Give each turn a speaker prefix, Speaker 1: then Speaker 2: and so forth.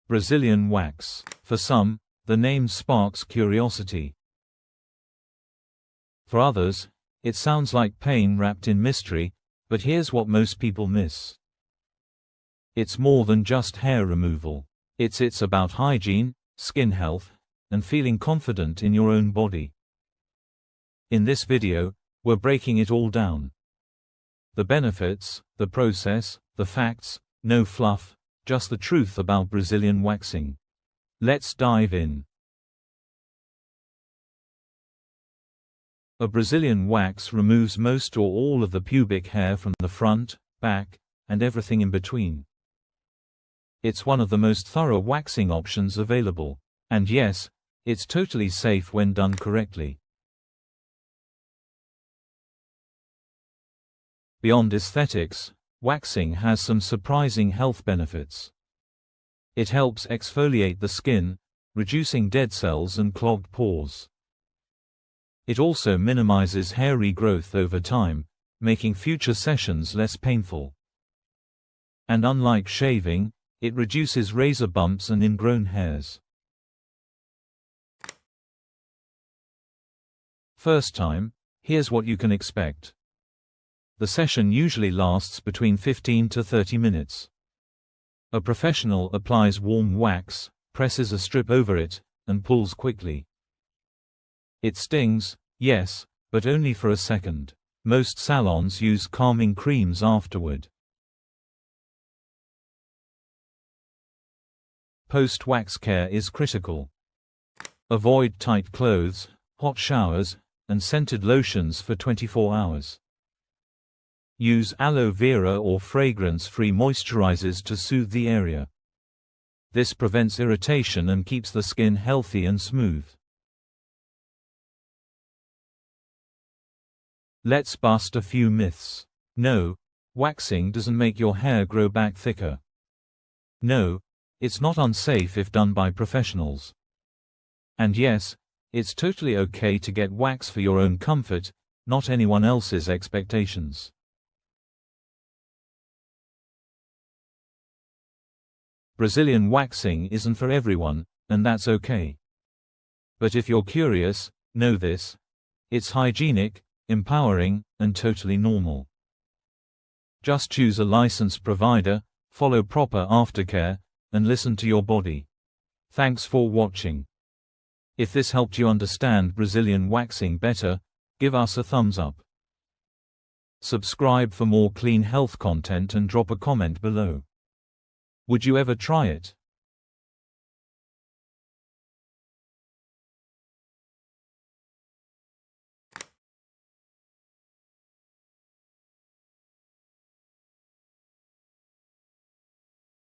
Speaker 1: Brazilian wax. For some, the name sparks curiosity. For others, it sounds like pain wrapped in mystery, but here's what most people miss. It's more than just hair removal. It's about hygiene, skin health, and feeling confident in your own body. In this video, we're breaking it all down. The benefits, the process, the facts, no fluff, just the truth about Brazilian waxing. Let's dive in. A Brazilian wax removes most or all of the pubic hair from the front, back, and everything in between. It's one of the most thorough waxing options available. And yes, it's totally safe when done correctly. Beyond aesthetics, waxing has some surprising health benefits. It helps exfoliate the skin, reducing dead cells and clogged pores. It also minimizes hair regrowth over time, making future sessions less painful. And unlike shaving, it reduces razor bumps and ingrown hairs. First time, here's what you can expect. The session usually lasts between 15 to 30 minutes. A professional applies warm wax, presses a strip over it, and pulls quickly. It stings, yes, but only for a second. Most salons use calming creams afterward. Post-wax care is critical. Avoid tight clothes, hot showers, and scented lotions for 24 hours. Use aloe vera or fragrance-free moisturizers to soothe the area. This prevents irritation and keeps the skin healthy and smooth. Let's bust a few myths. No, waxing doesn't make your hair grow back thicker. No, it's not unsafe if done by professionals. And yes, it's totally okay to get wax for your own comfort, not anyone else's expectations. Brazilian waxing isn't for everyone, and that's okay. But if you're curious, know this: it's hygienic, empowering, and totally normal. Just choose a licensed provider, follow proper aftercare, and listen to your body. Thanks for watching. If this helped you understand Brazilian waxing better, give us a thumbs up. Subscribe for more clean health content and drop a comment below. Would you ever try it?